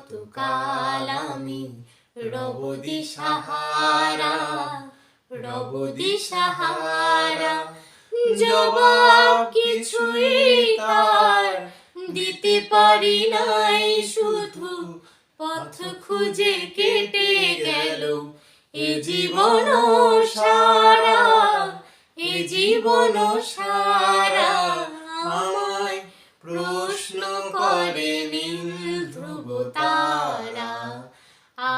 কতকাল আমি রব দিশাহারা, রব দিশাহারা। জবাব কিছুই তার দিতে পারি নাই, শুধু পথ খুঁজে কেটে গেল এ জীবন সারা, এ জীবন সারা। আমায় প্রশ্ন করে নীল ধ্রুব তারা,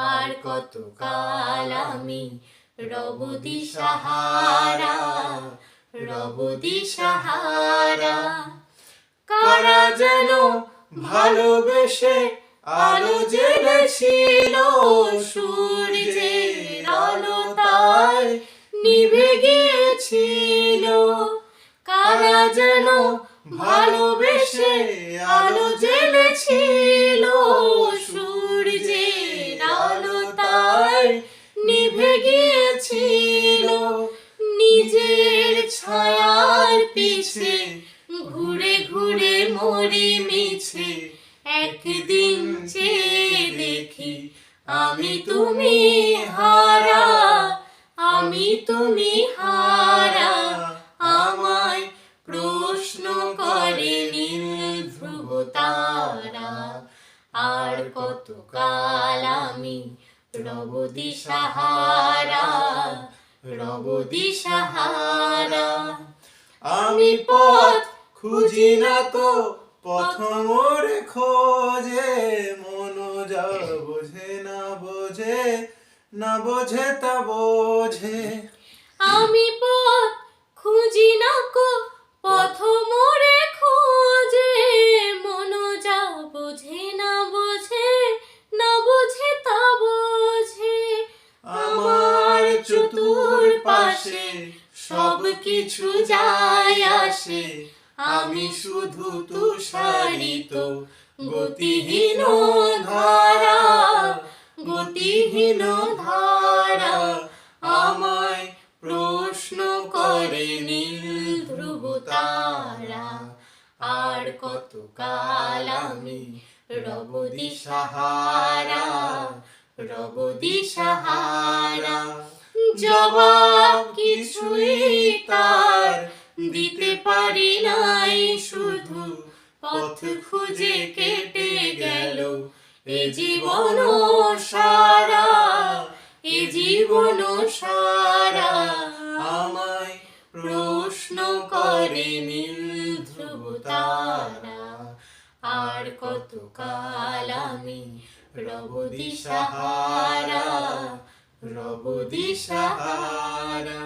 আর কতকাল আমি রব দিশাহারা, রব দিশাহারা। কারা যেন ভালোবেসে আলো জ্বেলেছিল, সূর্যের আলো তাই নিভে গিয়েছিল। কারা যেন ভালোবেসে আলো জ্বেলেছিল, সূর্যের আলো তাই নিভে গিয়েছিল। নিজের ছায়ার পিছে ঘুরে ঘুরে মরি মিছে, একদিন চেয়ে দেখি আমি তুমি হারা, আমি তুমি হারা। আমায় প্রশ্ন করে নীল ধ্রুব তারা, আর কতকাল আমি রব দিশাহারা, রব দিশাহারা। আমি পথ খুঁজি না তো পথ মোরে খোঁজে, মন যা বোঝে না বোঝে, না বোঝে তা বোঝে। আমি পথ খুঁজি না কো পথ মোরে খোঁজে, মন যা বোঝে না বোঝে, না বোঝে তা বোঝে। আমার চতুর পাশে সব কিছু যায় আসে, আমি শুধু তুষারিত গতিহীন ধারা, গতিহীন ধারা। আমায় প্রশ্ন করে নীল ধ্রুব তারা, আর কতকাল আমি রব দিশাহারা, রব দিশাহারা। জবাব কিছুই তার দিতে পারি নাই, শুধু পথ খুঁজে কেটে গেল এ জীবন সারা, এ জীবন সারা। আমায় প্রশ্ন করে নীল ধ্রুব তারা, আর কতকাল আমি রব দিশাহারা, রব দিশাহারা।